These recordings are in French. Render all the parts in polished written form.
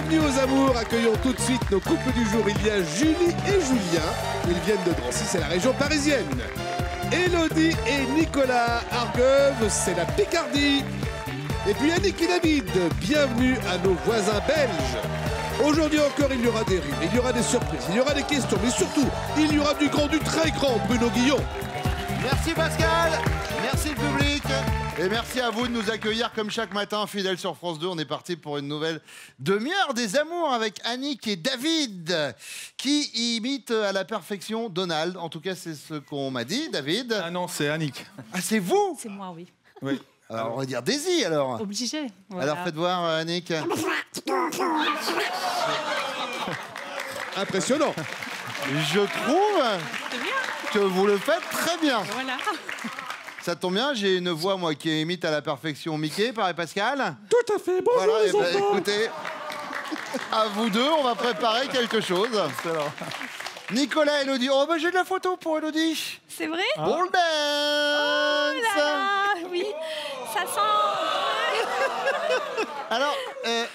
Bienvenue aux amours, accueillons tout de suite nos couples du jour. Il y a Julie et Julien, ils viennent de Drancy, c'est la région parisienne. Élodie et Nicolas Argueuvre, c'est la Picardie. Et puis Annick et David, bienvenue à nos voisins belges. Aujourd'hui encore, il y aura des rires, il y aura des surprises, il y aura des questions, mais surtout, il y aura du grand, du très grand Bruno Guillon. Merci Pascal, merci le public. Et merci à vous de nous accueillir comme chaque matin, fidèles sur France 2. On est parti pour une nouvelle demi-heure des amours avec Annick et David, qui imitent à la perfection Donald. En tout cas, c'est ce qu'on m'a dit, David. Ah non, c'est Annick. Ah, c'est vous? C'est moi, oui. Oui. Alors, on va dire Daisy, alors. Obligé. Voilà. Alors, faites voir, Annick. Impressionnant. Je trouve que vous le faites très bien. Voilà. Ça tombe bien, j'ai une voix, moi, qui imite à la perfection Mickey, pareil Pascal. Tout à fait, bonjour Voilà, les enfants. écoutez, à vous deux, on va préparer quelque chose. Nicolas, Élodie. Oh, bah, j'ai de la photo pour Élodie. C'est vrai? Pole dance. Oh là là, oui, ça sent... Alors,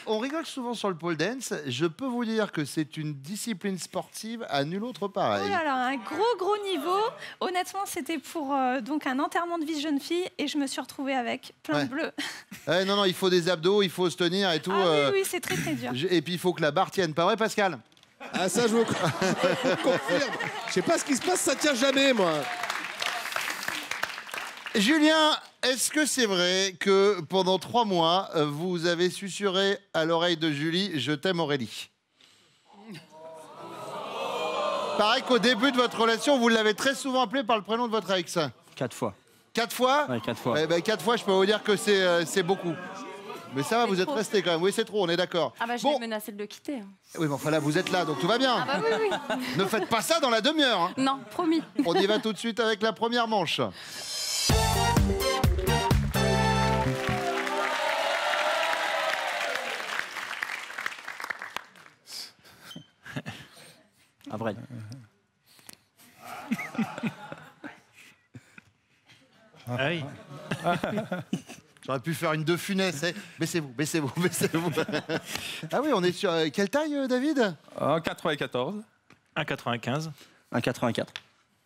on rigole souvent sur le pole dance. Je peux vous dire que c'est une discipline sportive à nul autre pareil. Oh là là, un gros niveau. Honnêtement, c'était pour donc un enterrement de vie de jeune fille et je me suis retrouvée avec plein de bleus. Non, il faut des abdos, il faut se tenir et tout. Ah oui, c'est très dur. Et puis, il faut que la barre tienne. Pas vrai, Pascal? Ah ça, je vous confirme. Je sais pas ce qui se passe, ça tient jamais, moi. Julien, est-ce que c'est vrai que pendant 3 mois, vous avez susurré à l'oreille de Julie « Je t'aime Aurélie » Pareil qu'au début de votre relation, vous l'avez très souvent appelé par le prénom de votre ex. 4 fois. 4 fois? Ouais, 4 fois. Eh ben, 4 fois, je peux vous dire que c'est beaucoup. Mais ça va, vous êtes restés quand même. Oui, c'est trop, on est d'accord. Ah bah je l'ai menacé de le quitter. Oui, mais enfin là, vous êtes là, donc tout va bien. Ah bah oui. Ne faites pas ça dans la demi-heure. Hein. Non, promis. On y va tout de suite avec la première manche. Après. Ah oui. J'aurais pu faire une de Funès. Eh. Baissez-vous. Ah oui, on est sur... quelle taille, David? 1,94. 1,95. 1,84.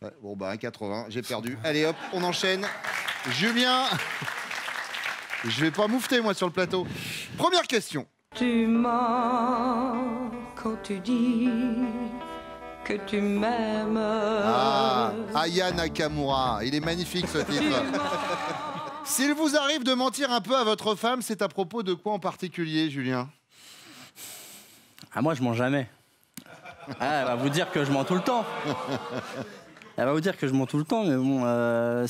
Ouais, bon, bah, 1,80. J'ai perdu. Allez, hop, on enchaîne. Julien. Je vais pas moufter, moi, sur le plateau. Première question. Tu mens quand tu dis que tu m'aimes. Ah, Aya Nakamura. Il est magnifique, ce titre. S'il vous arrive de mentir un peu à votre femme, c'est à propos de quoi en particulier, Julien? Ah, moi, je mens jamais. Ah, elle va vous dire que je mens tout le temps. Elle va vous dire que je mens tout le temps, mais bon,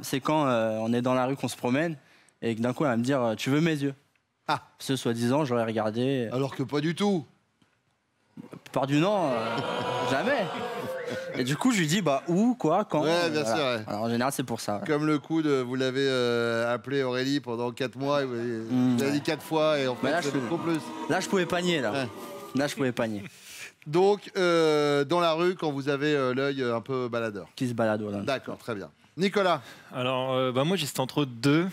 c'est quand on est dans la rue, qu'on se promène, et que d'un coup, elle va me dire « Tu veux mes yeux ?» Ah. Ce soi-disant, j'aurais regardé. Alors que pas du tout. La plupart du temps, jamais. Et du coup, je lui dis, bah, où, quoi, quand? Ouais, bien sûr. Ouais. Alors, en général, c'est pour ça. Ouais. Comme le coup de, vous l'avez appelé Aurélie pendant 4 mois, et vous avez dit 4 fois, et en fait, c'est beaucoup plus. Là, je pouvais panier, là. Ouais. Là, je pouvais panier. Donc, dans la rue, quand vous avez l'œil un peu baladeur. Qui se balade, voilà. D'accord, très bien. Nicolas? Alors, moi, j'étais entre deux.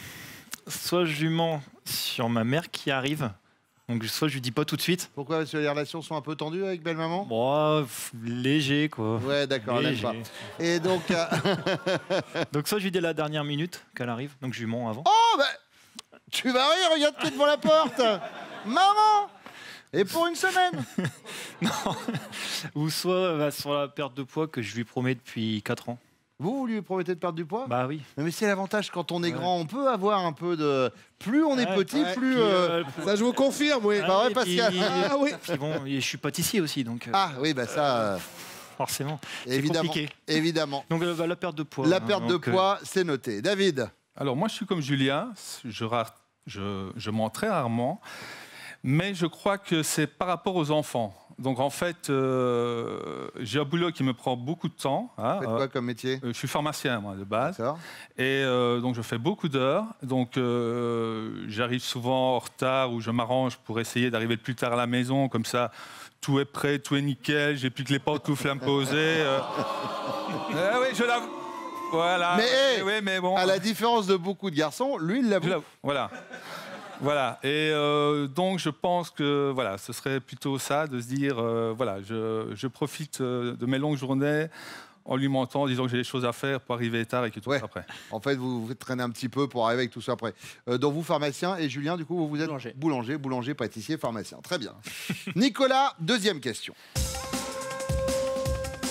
Soit je lui mens sur ma mère qui arrive, donc soit je lui dis pas tout de suite. Pourquoi? Parce que les relations sont un peu tendues avec belle-maman? Bon, léger, quoi. Ouais, d'accord, elle n'aime pas. Et donc... donc soit je lui dis à la dernière minute qu'elle arrive, donc je lui mens avant. Oh, bah... Tu vas rire, regarde qui est devant la porte. Maman! Et pour une semaine? Non. Ou soit sur la perte de poids que je lui promets depuis 4 ans. Vous lui promettez de perdre du poids? Bah oui. Mais c'est l'avantage quand on est grand, on peut avoir un peu de... Plus on est petit, plus... Ça, je vous confirme, oui. Bah ouais, Pascal. Ah oui. Puis bon, je suis pâtissier aussi, donc... Ah oui, bah ça... Forcément, c'est évidemment, compliqué. Évidemment. Donc la perte de poids. La perte de poids, c'est noté. David? Alors moi, je suis comme Julien, je mens très rarement, mais je crois que c'est par rapport aux enfants. Donc en fait, j'ai un boulot qui me prend beaucoup de temps. Hein, Faites quoi comme métier? Je suis pharmacien, moi, de base. D'accord. Et donc je fais beaucoup d'heures. Donc j'arrive souvent en retard ou je m'arrange pour essayer d'arriver le plus tard à la maison. Comme ça, tout est prêt, tout est nickel. J'ai plus que les pantoufles à me poser. Oui, je l'avoue. Voilà. Mais, oui, mais bon. À la différence de beaucoup de garçons, lui, il l'avoue. Voilà. Voilà. Et donc, je pense que voilà, ce serait plutôt ça, de se dire, voilà, je profite de mes longues journées en lui mentant, en disant que j'ai des choses à faire pour arriver tard et que tout Ouais. sera prêt. En fait, vous traînez un petit peu pour arriver avec tout ça après. Donc vous, pharmacien, et Julien, du coup, vous êtes boulanger, pâtissier, pharmacien. Très bien. Nicolas, deuxième question.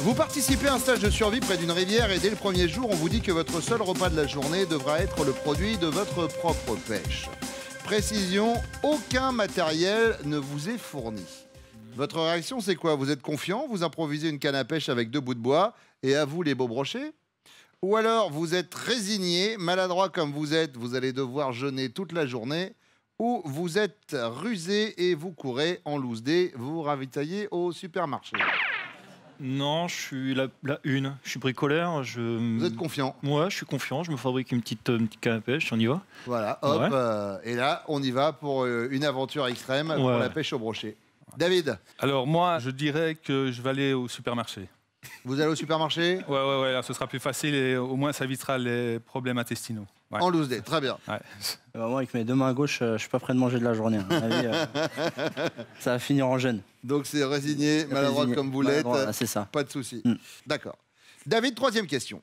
Vous participez à un stage de survie près d'une rivière et dès le premier jour, on vous dit que votre seul repas de la journée devra être le produit de votre propre pêche. Précision, aucun matériel ne vous est fourni. Votre réaction, c'est quoi? Vous êtes confiant, vous improvisez une canne à pêche avec 2 bouts de bois et à vous les beaux brochets? Ou alors vous êtes résigné, maladroit comme vous êtes, vous allez devoir jeûner toute la journée? Ou vous êtes rusé et vous courez en loose day, vous vous ravitaillez au supermarché? Non, je suis la une. Je suis bricoleur. Vous êtes confiant? Ouais, je suis confiant. Je me fabrique une petite canne à pêche. On y va. Voilà, hop. Ouais. Et là, on y va pour une aventure extrême, pour Ouais. la pêche au brochet. David, Alors moi, je dirais que je vais aller au supermarché. vous allez au supermarché Ouais, là, ce sera plus facile et au moins ça évitera les problèmes intestinaux. Ouais. en loose day, très bien. Ouais. Moi, avec mes 2 mains à gauche, je suis pas prêt de manger de la journée. À mon avis, ça va finir en jeûne. Donc c'est résigné, maladroit Résigné. comme vous l'êtes, Maladroit, c'est ça. pas de souci. Mm. D'accord. David, troisième question.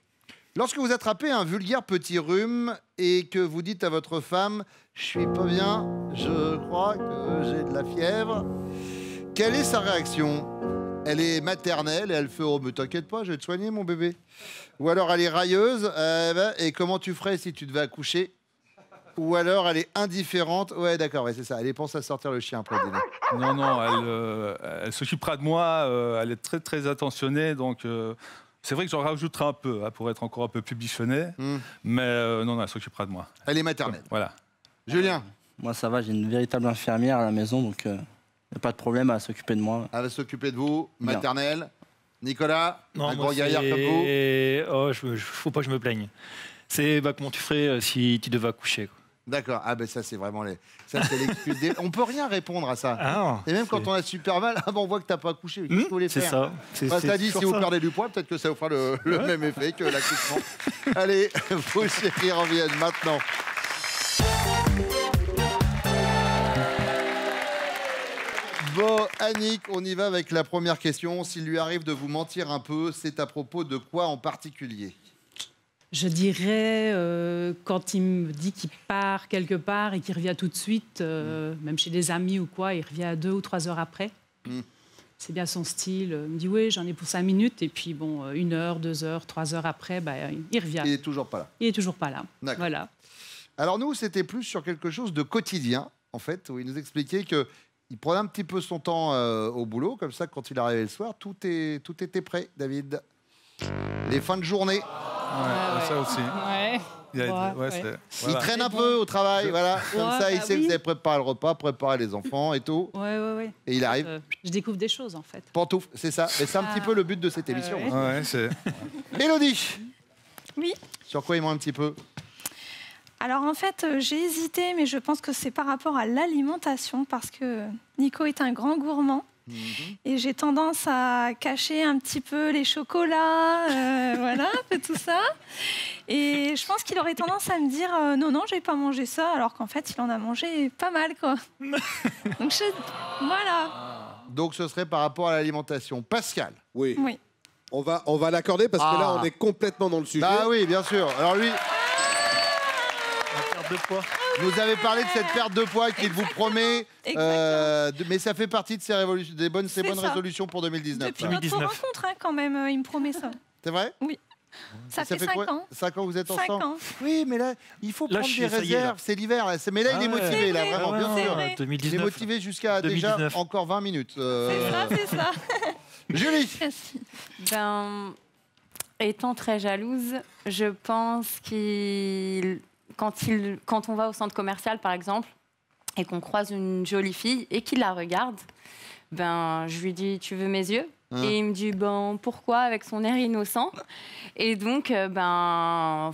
Lorsque vous attrapez un vulgaire petit rhume et que vous dites à votre femme « Je suis pas bien, je crois que j'ai de la fièvre », quelle est sa réaction? Elle est maternelle et elle fait « Oh, mais t'inquiète pas, je vais te soigner, mon bébé ». Ou alors elle est railleuse et comment tu ferais si tu devais accoucher? Ou alors elle est indifférente. Ouais, d'accord, ouais, c'est ça. Elle pense à sortir le chien après le dîner. Non, elle s'occupera de moi. Elle est très, très attentionnée. Donc, c'est vrai que j'en rajouterai un peu pour être encore un peu plus bichonné. Mais non, elle s'occupera de moi. Elle est maternelle. Voilà. Julien, Moi, ça va, j'ai une véritable infirmière à la maison, donc il n'y a pas de problème à s'occuper de moi. elle va s'occuper de vous, Bien. maternelle. Nicolas, un moi, grand guerrier comme vous. Oh, faut pas que je me plaigne. C'est comment tu ferais si tu devais accoucher. Quoi. D'accord. Ah ben ça c'est vraiment ça c'est l'excuse. On peut rien répondre à ça. Ah, Et même quand on a super mal, on voit que t'as pas accouché. Qu'est-ce que vous voulez c'est faire? ça. C'est Cela dit, si toujours vous ça. perdez du poids, peut-être que ça vous fera le même effet que l'accouchement. Allez, vos chéris reviennent maintenant. Bon, Annick, on y va avec la première question. S'il lui arrive de vous mentir un peu, c'est à propos de quoi en particulier? Je dirais, quand il me dit qu'il part quelque part et qu'il revient tout de suite, même chez des amis ou quoi, il revient 2 ou 3 heures après. C'est bien son style. Il me dit, oui, j'en ai pour 5 minutes. Et puis, bon, 1 heure, 2 heures, 3 heures après, il revient. Il est toujours pas là. Il est toujours pas là. D'accord. Voilà. Alors nous, c'était plus sur quelque chose de quotidien, en fait, où il nous expliquait que il prenait un petit peu son temps au boulot, comme ça, quand il arrivait le soir, tout était prêt, David. Les fins de journée. Ouais, ça aussi. Ouais. Il traîne un peu au travail, voilà. Comme Ouais, ça, il bah sait que oui. vous avez préparé le repas, préparé les enfants et tout. Ouais. Et il arrive, Je découvre des choses, en fait. pantoufle, c'est ça. Et c'est un petit peu le but de cette émission. ouais. Ouais, c'est... Mélodie, Oui. sur quoi il ment un petit peu? Alors en fait, j'ai hésité, mais je pense que c'est par rapport à l'alimentation, parce que Nico est un grand gourmand. Et j'ai tendance à cacher un petit peu les chocolats, voilà, un peu tout ça. Et je pense qu'il aurait tendance à me dire non, j'ai pas mangé ça, alors qu'en fait, il en a mangé pas mal, quoi. Donc voilà. Donc ce serait par rapport à l'alimentation. Pascal. Oui. Oui. On va l'accorder parce que là, on est complètement dans le sujet. Bah oui, bien sûr. Alors lui, Perte de poids. vous avez parlé de cette perte de poids qu'il vous promet, mais ça fait partie de ces bonnes C'est ça. résolutions pour 2019. Depuis ça. notre 2019. rencontre, hein, quand même, il me promet ça. C'est vrai? Ça fait 5 quoi ans. 5 ans que vous êtes 5 ensemble? ans. Oui, mais là, il faut Là, prendre je suis- des ça y est, là. réserves. C'est l'hiver, là. Mais là, il est motivé, là, vrai, vraiment, ouais, bien c'est sûr. vrai. Il est 2019. motivé jusqu'à déjà 2019. encore 20 minutes. C'est ça. Julie, Merci. Ben, étant très jalouse, je pense quand on va au centre commercial, par exemple, et qu'on croise une jolie fille et qu'il la regarde, ben, je lui dis, tu veux mes yeux? Et il me dit, ben, pourquoi, avec son air innocent. Et donc, il l'a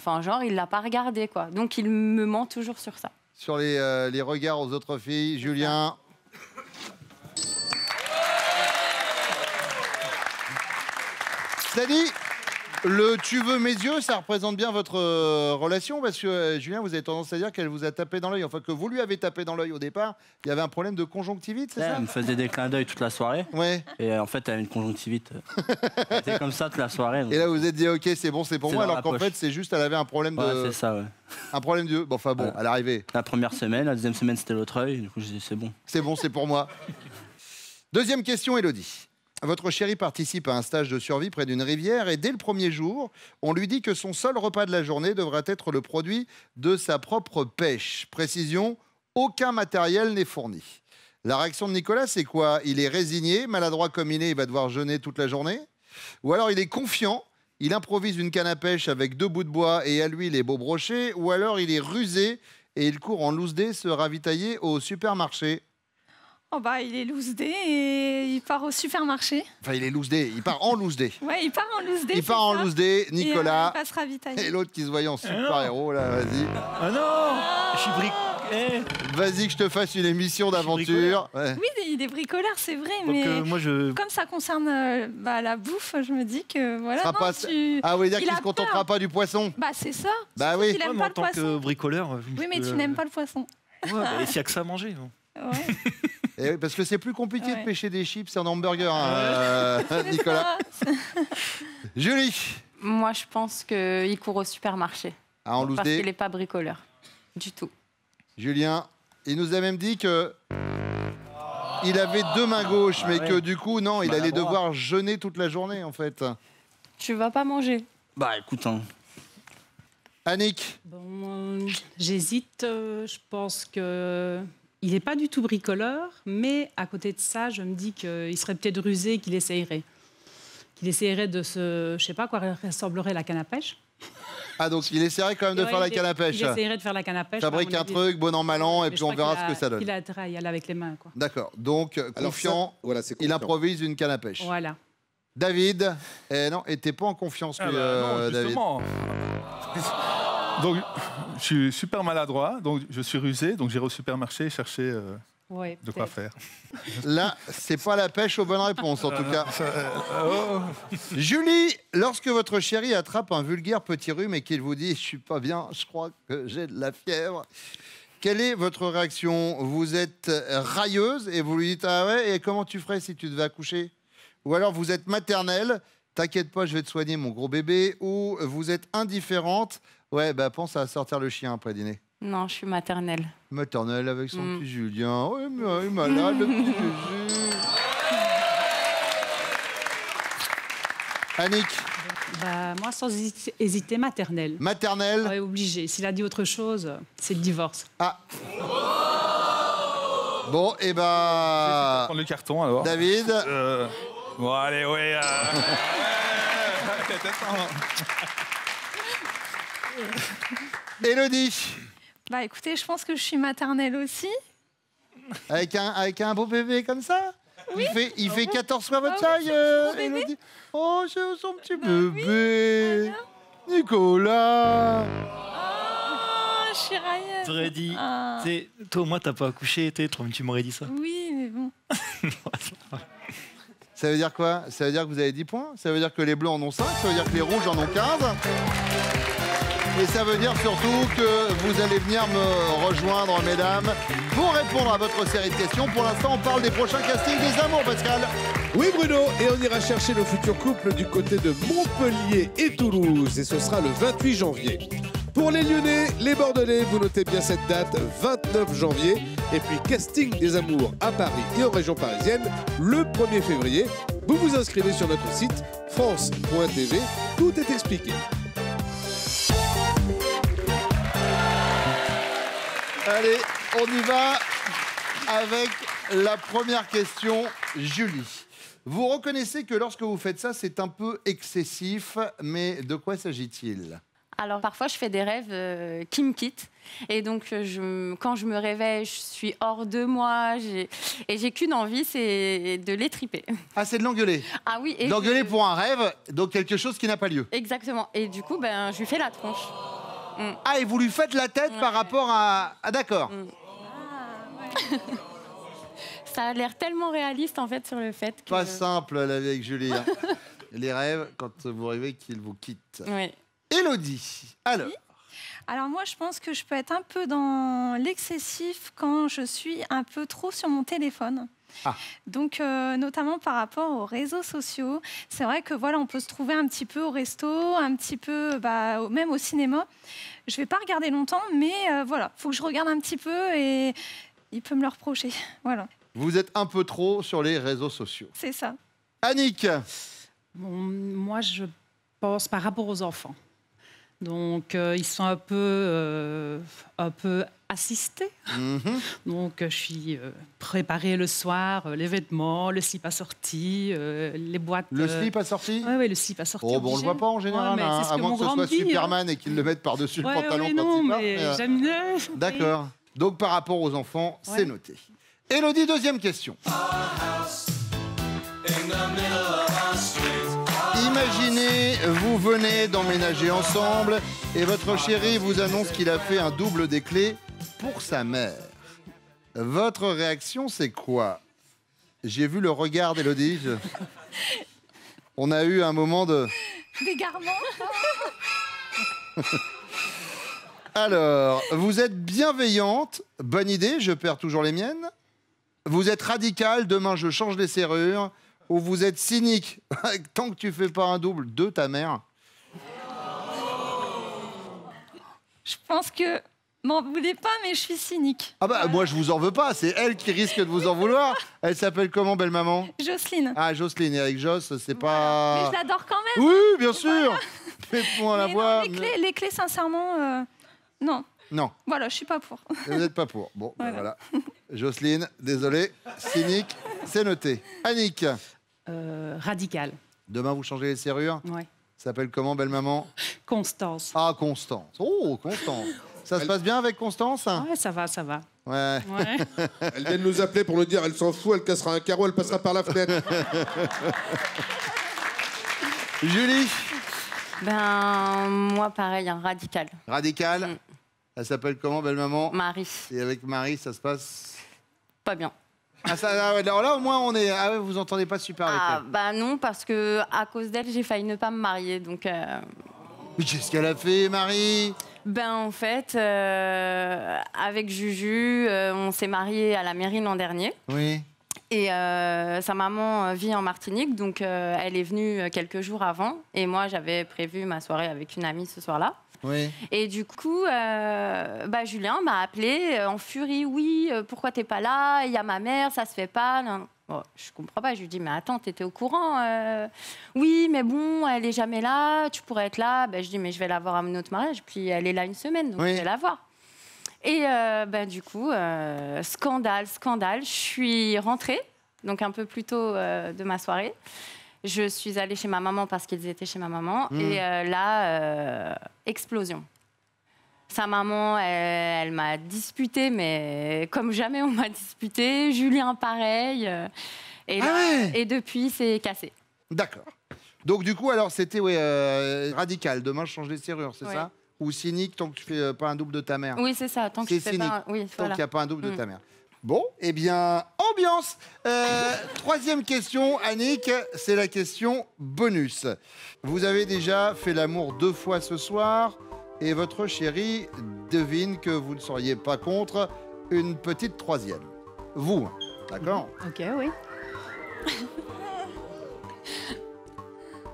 pas regardé, quoi. Donc, il me ment toujours sur ça. sur les regards aux autres filles. Julien. Dani, Le tu veux mes yeux, ça représente bien votre relation parce que Julien, vous avez tendance à dire qu'elle vous a tapé dans l'œil, enfin que vous lui avez tapé dans l'œil au départ. Il y avait un problème de conjonctivite, c'est ça? Elle me faisait des clins d'œil toute la soirée. Ouais. Et en fait, elle avait une conjonctivite. C'était comme ça toute la soirée. Donc... Et là, vous vous êtes dit, ok, c'est bon, c'est pour C'est moi, dans alors la qu'en poche. fait, c'est juste, elle avait un problème de. Ouais, c'est ça, ouais. Un problème d'yeux. Bon, enfin bon, Ouais. à l'arrivée. La première semaine, la deuxième semaine, c'était l'autre œil. Du coup, j'ai dit, c'est bon. C'est bon, c'est pour moi. Deuxième question, Élodie. Votre chérie participe à un stage de survie près d'une rivière et dès le premier jour, on lui dit que son seul repas de la journée devra être le produit de sa propre pêche. Précision, aucun matériel n'est fourni. La réaction de Nicolas, c'est quoi? Il est résigné, maladroit comme il va devoir jeûner toute la journée? Ou alors il est confiant, il improvise une canne à pêche avec 2 bouts de bois et à lui les beaux brochets? Ou alors il est rusé et il court en loose day se ravitailler au supermarché? Oh bah, il est loose day et il part au supermarché. Enfin, il est loose day, il part en loose day. Ouais, il part en loose day. Il part en c'est ça. loose day, Et, Nicolas. il va se ravitailler. Et l'autre qui se voyait en super-héros, là, vas-y. Ah non, je suis Vas-y que je te fasse une émission d'aventure. Ouais. Oui, il est bricoleur, c'est vrai, Donc, mais moi, je... comme ça concerne la bouffe, je me dis que voilà. Sera non, pas- Ah, vous voulez dire il qu'il a se contentera peur. pas du poisson? Bah, c'est ça. Bah Surtout oui. qu'il aime Ouais, mais pas en le tant poisson. que bricoleur... Oui, mais tu n'aimes pas le poisson. Ouais, bah, s'il n'y a que ça à manger. Non. Ouais. Et oui, parce que c'est plus compliqué Ouais. de pêcher des chips en hamburger, hein, C'est Nicolas. ça. Julie. Moi, je pense qu'il court au supermarché. Ah, en loose Parce day. qu'il n'est pas bricoleur. Du tout. Julien, il nous a même dit que il avait 2 mains gauches, mais que du coup, non, il allait Maladroit. devoir jeûner toute la journée, en fait. Tu vas pas manger. Bah écoute, hein. Annick. Bon, j'hésite. Je pense que il n'est pas du tout bricoleur, mais à côté de ça, je me dis qu'il serait peut-être rusé, qu'il essayerait. Qu'il essayerait de se... Je sais pas à quoi ressemblerait la canne à pêche. Ah, donc il essaierait quand même de Ouais, faire la il- canne à pêche. Il essayerait de faire la canne à pêche. Fabrique à mon un avis. truc, bon an, mal an, et Mais puis je on crois verra qu'il ce a- que ça donne. Il a intérêt à y aller avec les mains, quoi. D'accord. Donc, Alors, confiant, ça, voilà, c'est il confiant. improvise une canne à pêche. Voilà. David, non, et t'es pas en confiance, Ah lui, bah non, David. justement. Donc, je suis super maladroit, donc je suis rusé, donc j'irai au supermarché chercher Ouais, de quoi peut-être. faire. Là, c'est pas la pêche aux bonnes réponses, en tout cas. Oh. Julie, lorsque votre chéri attrape un vulgaire petit rhume et qu'il vous dit « je suis pas bien, je crois que j'ai de la fièvre », quelle est votre réaction? Vous êtes railleuse et vous lui dites « ah ouais, et comment tu ferais si tu devais accoucher ?» Ou alors vous êtes maternelle, « t'inquiète pas, je vais te soigner mon gros bébé » ou vous êtes indifférente, « ouais, bah pense à sortir le chien après dîner ». Non, je suis maternelle. Maternelle avec son petit Julien, « ouais, mais il est malade, le petit Jésus ». Annick, Bah, moi, sans hésiter, maternelle. maternelle. Ouais, obligé. S'il a dit autre chose, c'est le divorce. Ah. Bon, et bah. Prendre le carton alors. David. Bon, allez, ouais. Élodie. Bah, écoutez, je pense que je suis maternelle aussi. Avec un beau bébé comme ça? Il fait 14 fois votre Ah oui, taille, c'est mon bébé. Élodie. Oh, c'est son petit bébé. Nicolas. Oh, je suis railleuse. T'aurais dit, Ah. t'sais, toi au moins t'as pas accouché, tu m'aurais dit ça. Oui, mais bon. Ça veut dire quoi? Ça veut dire que vous avez 10 points? Ça veut dire que les bleus en ont 5? Ça veut dire que les rouges en ont 15? Et ça veut dire surtout que vous allez venir me rejoindre, mesdames, pour répondre à votre série de questions. Pour l'instant, on parle des prochains castings des amours, Pascal. Oui Bruno, et on ira chercher le futur couple du côté de Montpellier et Toulouse, et ce sera le 28 janvier. Pour les Lyonnais, les Bordelais, vous notez bien cette date, 29 janvier, et puis casting des amours à Paris et en région parisienne, le 1er février. Vous vous inscrivez sur notre site france.tv, tout est expliqué. Allez, on y va avec la première question, Julie. Vous reconnaissez que lorsque vous faites ça, c'est un peu excessif, mais de quoi s'agit-il? Alors parfois je fais des rêves qui me quittent et donc quand je me réveille je suis hors de moi et j'ai qu'une envie, c'est de l'étriper. Ah, c'est de l'engueuler. Ah oui. Et D'engueuler je- pour un rêve, donc quelque chose qui n'a pas lieu. Exactement. Et du coup ben je lui fais la tronche. Ah, et vous lui faites la tête par rapport à... Ah, d'accord. Ça a l'air tellement réaliste en fait sur le fait que. Pas simple la vie avec Julie. Hein. Les rêves, quand vous rêvez qu'ils vous quittent. Oui. Élodie, alors. Alors moi, je pense que je peux être un peu dans l'excessif quand je suis un peu trop sur mon téléphone. Ah. Donc, notamment par rapport aux réseaux sociaux. C'est vrai que voilà, on peut se trouver un petit peu au resto, un petit peu même au cinéma. Je ne vais pas regarder longtemps, mais voilà, il faut que je regarde un petit peu et il peut me le reprocher. Voilà, Vous êtes un peu trop sur les réseaux sociaux. c'est ça. Annick, Bon, moi, je pense par rapport aux enfants. Donc, ils sont un peu assistés. Donc, je suis préparée le soir, les vêtements, le slip assorti, les boîtes. le slip a sorti Oui, le slip assorti. Oh, bon, on le voit pas en général, Ouais, mais hein, c'est ce à que moins mon que ce grand soit me dit, Superman et qu'il le mette par-dessus le pantalon ouais, quand non, il part. mais mais, j'aime bien. D'accord. Donc, par rapport aux enfants, c'est Ouais. noté. Élodie, deuxième question. Imaginez, vous venez d'emménager ensemble et votre chéri vous annonce qu'il a fait un double des clés pour sa mère. Votre réaction, c'est quoi? J'ai vu le regard d'Élodie. On a eu un moment de... D'égarement. Alors, vous êtes bienveillante, bonne idée, je perds toujours les miennes. Vous êtes radicale, demain je change les serrures. Ou vous êtes cynique, tant que tu fais pas un double de ta mère. Je pense que m'en voulez pas, mais je suis cynique. Ah bah moi je vous en veux pas, c'est elle qui risque de vous en vouloir. Elle s'appelle comment, belle maman? Jocelyne. Ah, Jocelyne, et avec Joss, c'est Mais pas... je l'adore quand même. Oui, bien sûr. Faites-moi la Mais voix. non, les clés, sincèrement, non. Non, Voilà, je suis pas pour. vous n'êtes pas pour. Bon, ben Voilà. voilà. Jocelyne, désolé, cynique, c'est noté. Annick, Radical. demain vous changez les serrures. Ouais. S'appelle comment, belle maman? Constance. Ah, Constance. Oh, Constance. Ça se passe bien avec Constance? Ouais, ça va, ça va. Ouais. Ouais. Elle vient de nous appeler pour nous dire elle s'en fout, elle cassera un carreau, elle passera par la fenêtre. Julie, Ben, moi, pareil, un radical. radicale. Mm. Elle s'appelle comment, belle maman? Marie, Et avec Marie, ça se passe... pas bien. Ah, ça, ah ouais, alors là, au moins, on est... Ah ouais, vous entendez pas super avec Ah, elle. bah non, parce que à cause d'elle, j'ai failli ne pas me marier. Donc, Mais qu'est-ce qu'elle a fait, Marie? ben en fait, avec Juju, on s'est mariés à la mairie l'an dernier. Oui. Et sa maman vit en Martinique, donc elle est venue quelques jours avant. Et moi, j'avais prévu ma soirée avec une amie ce soir-là. Oui. Et du coup, Julien m'a appelé en furie. Oui, pourquoi t'es pas là? Il y a ma mère, ça se fait pas. Non. Bon, je comprends pas. Je lui dis, mais attends, t'étais au courant? Oui, mais bon, elle est jamais là. Tu pourrais être là. Je dis, mais je vais la voir à notre mariage. Puis elle est là une semaine, donc Oui. je vais la voir. Et du coup, scandale. Je suis rentrée, donc un peu plus tôt de ma soirée. Je suis allée chez ma maman parce qu'ils étaient chez ma maman. Et là, explosion. Sa maman, elle m'a disputé, mais comme jamais on m'a disputé. Julien, pareil. Et, là, ouais. et depuis, c'est cassé. D'accord. Donc, du coup, alors, c'était radical. Demain, je change les serrures, c'est Ouais. ça? Ou cynique, tant que tu fais pas un double de ta mère? Oui, c'est ça. Tant que C'est je fais cynique. pas. Oui, Tant voilà. qu'il n'y a pas un double de ta mère. Bon, eh bien, ambiance. Troisième question, Annick, c'est la question bonus. Vous avez déjà fait l'amour 2 fois ce soir et votre chéri devine que vous ne seriez pas contre une petite troisième. Vous, d'accord? Ok, oui.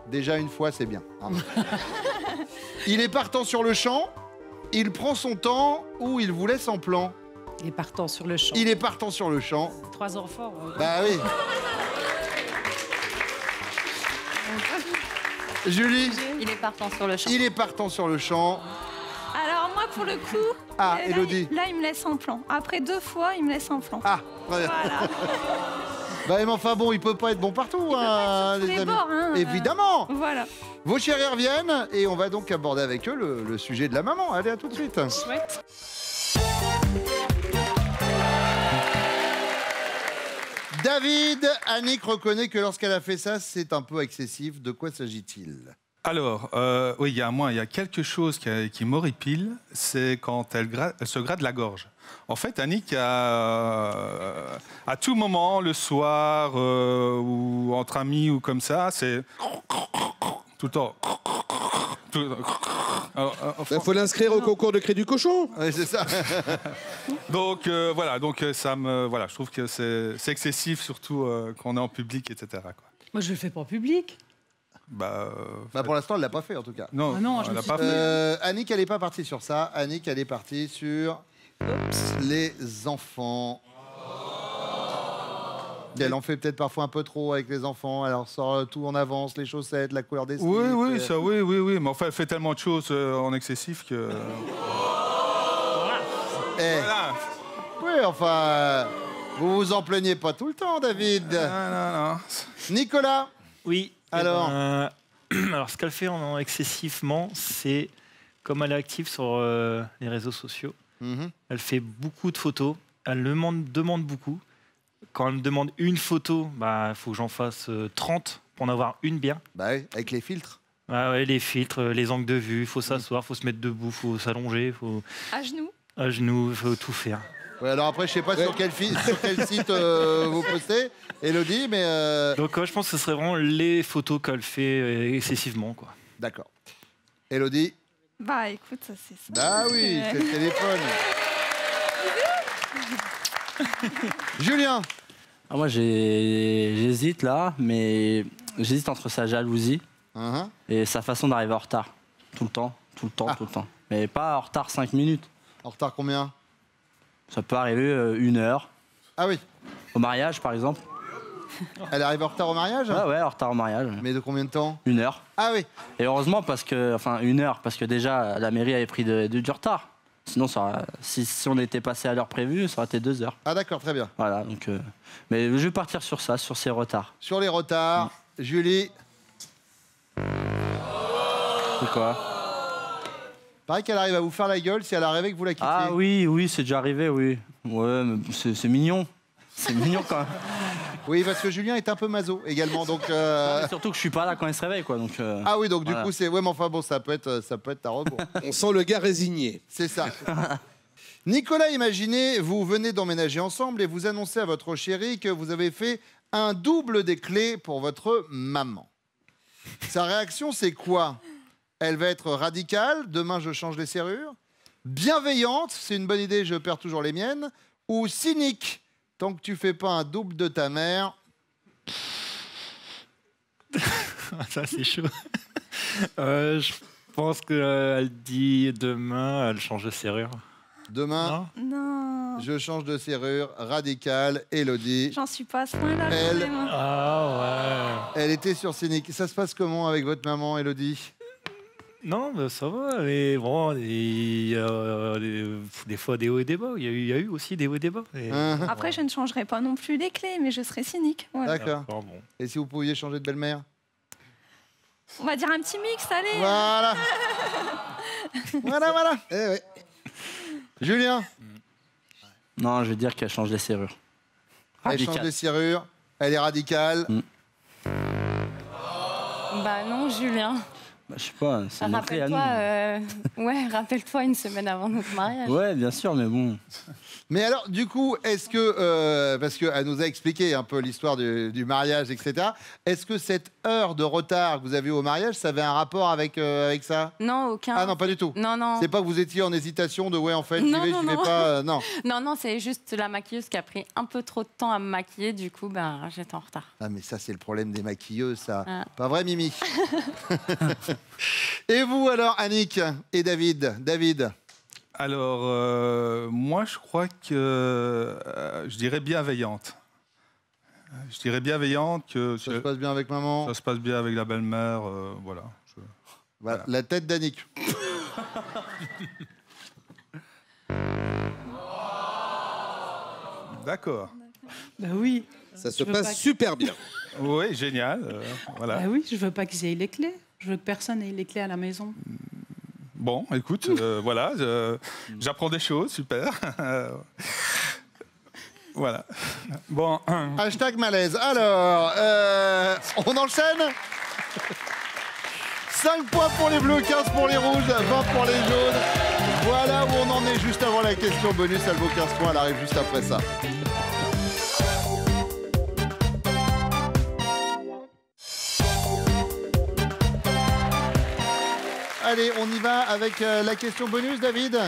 Déjà une fois, c'est bien. Hein. Il est partant sur le champ, il prend son temps ou il vous laisse en plan? Il est partant sur le champ. Il est partant sur le champ. 3 enfants. Bah oui. Julie, Il est partant sur le champ. il est partant sur le champ. Alors moi, pour le coup, Ah, là, Élodie. là, il me laisse en plan. Après 2 fois, il me laisse en plan. Ah, très bien. Voilà. Bah, mais enfin bon, il peut pas être bon partout, hein, sur tous les les amis. bords, hein, Évidemment. Voilà. Vos chéris reviennent et on va donc aborder avec eux le sujet de la maman. Allez, à tout de suite. Chouette. David, Annick reconnaît que lorsqu'elle a fait ça, c'est un peu excessif. De quoi s'agit-il? Alors, oui, il y a quelque chose qui m'horripile, c'est quand elle se gratte la gorge. En fait, Annick, à tout moment, le soir ou entre amis ou comme ça, c'est... Tout le temps. Il faut l'inscrire au concours de cri du cochon. Ouais, c'est ça. Donc voilà, ça me, voilà, je trouve que c'est excessif, surtout quand on est en public, etc. Quoi. Moi, je le fais pas en public. Pour l'instant, elle l'a pas fait en tout cas. Non, Ah non, je elle me l'a suis pas dit- fait. Annick, elle n'est pas partie sur ça. Annick, elle est partie sur les enfants. Elle en fait peut-être parfois un peu trop avec les enfants. Alors sort tout en avance, les chaussettes, la couleur des slips. Oui, ça, oui. Mais enfin, elle fait tellement de choses en excessif que. Voilà. Oui, enfin, vous vous en plaignez pas tout le temps, David. Non. Nicolas. Oui. Alors alors, ce qu'elle fait excessivement, c'est comme elle est active sur les réseaux sociaux, elle fait beaucoup de photos, elle demande beaucoup. Quand elle me demande une photo, il faut que j'en fasse 30 pour en avoir une bien. Bah oui, avec les filtres. Ouais, les filtres, les angles de vue, il faut s'asseoir, il faut se mettre debout, il faut s'allonger, À genoux. il faut tout faire. Ouais, alors après, je sais pas sur quel site vous postez, Elodie, mais... Donc je pense que ce serait vraiment les photos qu'elle fait excessivement, quoi. D'accord. Elodie. Bah écoute, c'est ça. Bah oui, c'est le téléphone. Julien. Moi, j'hésite là, mais j'hésite entre sa jalousie et sa façon d'arriver en retard. Tout le temps. Mais pas en retard 5 minutes. En retard combien? Ça peut arriver 1 heure. Ah oui. Au mariage, par exemple. Elle arrive en retard au mariage? Ouais, en retard au mariage. Mais de combien de temps? 1 heure. Ah oui. Et heureusement, parce que, 1 heure, parce que déjà, la mairie avait pris du retard. Sinon, si on était passé à l'heure prévue, ça aurait été 2 heures. Ah d'accord, très bien. Voilà, donc... mais je vais partir sur ça, sur ces retards. Sur les retards, Julie. C'est quoi? Pareil qu'elle arrive à vous faire la gueule si elle arrive que vous la quittiez. Ah oui, c'est déjà arrivé, oui. Ouais, mais c'est mignon. C'est mignon quand même. Oui, parce que Julien est un peu maso également, donc... Surtout que je suis pas là quand il se réveille, quoi. Donc, Ah oui, donc du voilà. coup, c'est... Ouais, mais enfin bon, ça peut être ta rebours. On sent le gars résigné. C'est ça. Nicolas, imaginez, vous venez d'emménager ensemble et vous annoncez à votre chérie que vous avez fait un double des clés pour votre maman. Sa réaction, c'est quoi? Elle va être radicale, demain je change les serrures. Bienveillante, c'est une bonne idée, je perds toujours les miennes. Ou cynique, tant que tu fais pas un double de ta mère. Ça, c'est chaud. Je pense qu'elle dit demain, elle change de serrure. Demain, Non. je change de serrure, radicale, Elodie. J'en suis pas à ce point-là. Elle- quand même, hein. Ah ouais. Elle était sur cynique. Ça se passe comment avec votre maman, Elodie? Non, ça va, mais bon, il y a des fois des hauts et des bas. Il y a eu aussi des hauts et des bas. Et- Après, je ne changerai pas non plus les clés, mais je serai cynique. Voilà. D'accord. Bon. Et si vous pouviez changer de belle-mère? On va dire un petit mix, allez. Voilà. Voilà. Eh ouais. Julien? non, je vais dire qu'elle change les serrures. Elle change Radicale. de serrure, elle est radicale. Bah non, Julien. Je sais pas, c'est une entrée à nous. Rappelle-toi une semaine avant notre mariage. Ouais, bien sûr, mais bon. Mais alors, du coup, est-ce que, parce qu'elle nous a expliqué un peu l'histoire du mariage, etc., est-ce que cette heure de retard que vous avez eu au mariage, ça avait un rapport avec ça? Non, aucun. Ah non, pas du tout. Non. C'est pas que vous étiez en hésitation de ouais, en fait, j'y Non, vais, non, j'y vais non. pas. Non. Non, c'est juste la maquilleuse qui a pris un peu trop de temps à me maquiller. Du coup, j'étais en retard. Ah, mais ça, c'est le problème des maquilleuses, ça. Ah. Pas vrai, Mimi? Et vous, alors, Annick et David? Alors, moi, je crois que je dirais bienveillante. Je dirais bienveillante que Ça se passe bien avec maman? ça se passe bien avec la belle-mère, voilà. Voilà, la tête d'Annick. D'accord. Bah oui. Ça se Je veux passe pas- super bien. Oui, génial. Voilà. Bah oui, je veux pas qu'ils aient les clés. Je veux que personne n'ait les clés à la maison. Bon, écoute, voilà, j'apprends des choses, super. Voilà. Bon. Hashtag malaise. Alors, on enchaîne. 5 points pour les bleus, 15 pour les rouges, 20 pour les jaunes. Voilà où on en est juste avant la question bonus. Elle vaut 15 points, elle arrive juste après ça. Allez, on y va avec la question bonus, David.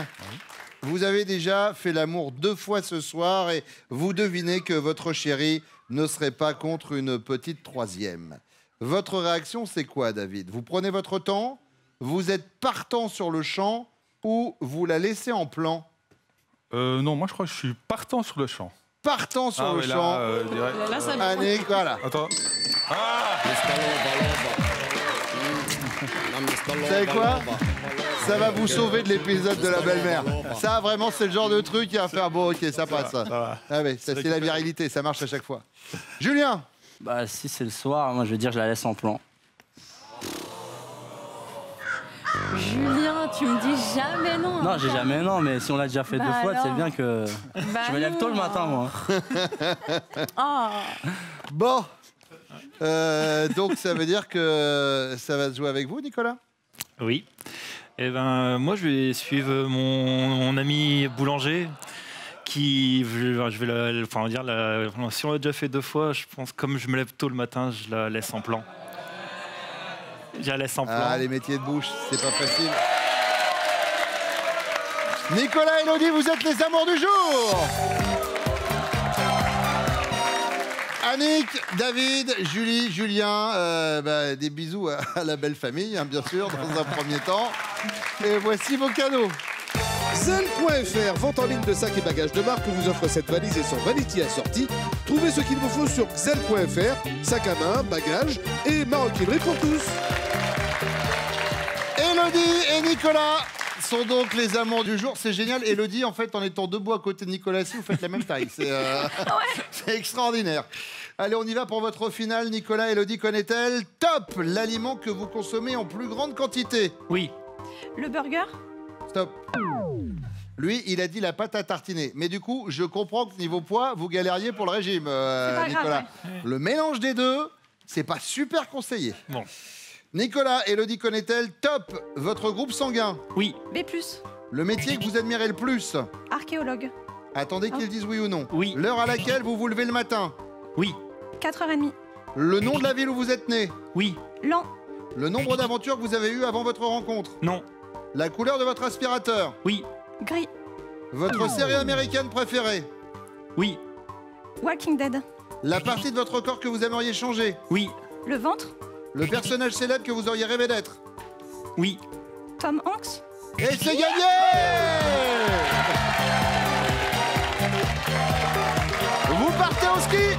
Vous avez déjà fait l'amour 2 fois ce soir et vous devinez que votre chérie ne serait pas contre une petite 3e. Votre réaction, c'est quoi, David? Vous prenez votre temps, vous êtes partant sur le champ ou vous la laissez en plan? Non, moi je crois que je suis partant sur le champ. Partant sur le ouais, champ. Là, ça Annick, voilà. Attends. Vous savez quoi? Ça va vous sauver de l'épisode de la belle-mère. Ça, vraiment, c'est le genre de truc qui va faire bon, ok, ça passe. Ah ouais, ça, c'est la virilité, ça marche à chaque fois. Julien? Bah, si c'est le soir, moi je veux dire, je la laisse en plan. Julien, tu me dis jamais non. Non, j'ai jamais non, mais si on l'a déjà fait 2 fois, c'est bien que. Je me lève tôt le matin, moi. Oh. Bon. Donc, ça veut dire que ça va se jouer avec vous, Nicolas? Oui. Eh ben, moi, je vais suivre mon ami boulanger qui, enfin, dire, si on l'a déjà fait 2 fois, je pense comme je me lève tôt le matin, je la laisse en plan. Je la laisse en plan. Ah, les métiers de bouche, c'est pas facile. Nicolas et Elodie, vous êtes les amours du jour. Annick, David, Julie, Julien, des bisous à la belle famille, hein, bien sûr, dans un premier temps. Et voici vos cadeaux. Zelle.fr, vente en ligne de sacs et bagages de marque, vous offre cette valise et son vanity assorti. Trouvez ce qu'il vous faut sur Zelle.fr, sac à main, bagages et maroquinerie pour tous. Elodie et Nicolas sont donc les amours du jour. C'est génial. Elodie, en fait, en étant debout à côté de Nicolas, vous faites la même taille. C'est extraordinaire. Allez, on y va pour votre finale. Nicolas, Elodie connaît-elle? Top, l'aliment que vous consommez en plus grande quantité. Oui. Le burger? Stop. Lui, il a dit la pâte à tartiner. Mais du coup, je comprends que niveau poids, vous galériez pour le régime, pas Nicolas. grave, ouais. Le mélange des deux, c'est pas super conseillé. Bon. Nicolas, Elodie connaît-elle? Top, votre groupe sanguin. Oui. B+. Le métier que vous admirez le plus. Archéologue. Attendez qu'ils disent oui ou non. Oui. L'heure à laquelle vous vous levez le matin. Oui. 4h30. Le nom de la ville où vous êtes né. Oui. Lan. Le nombre d'aventures que vous avez eues avant votre rencontre. Non. La couleur de votre aspirateur. Oui. Gris. Votre série américaine préférée. Oui. Walking Dead. La partie de votre corps que vous aimeriez changer. Oui. Le ventre. Le personnage célèbre que vous auriez rêvé d'être. Oui. Tom Hanks. Et c'est gagné! Vous partez au ski!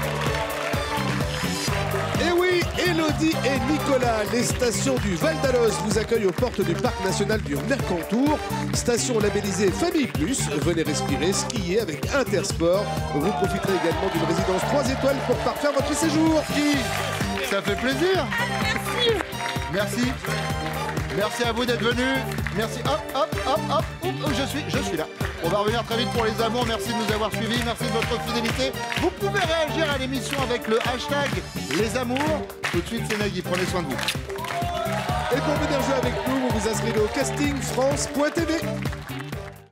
Et oui, Elodie et Nicolas, les stations du Val d'Alos vous accueillent aux portes du parc national du Mercantour. Station labellisée Famille Plus. Venez respirer, skier avec Intersport. Vous profiterez également d'une résidence 3 étoiles pour parfaire votre séjour. Ça fait plaisir. Merci. Merci à vous d'être venus. Merci. Hop, hop, hop, hop. Oup, je suis là. On va revenir très vite pour les amours. Merci de nous avoir suivis. Merci de votre fidélité. Vous pouvez réagir à l'émission avec le hashtag les amours. Tout de suite, c'est Nagui. Prenez soin de vous. Et pour venir jouer avec nous, vous vous inscrivez au casting France.tv.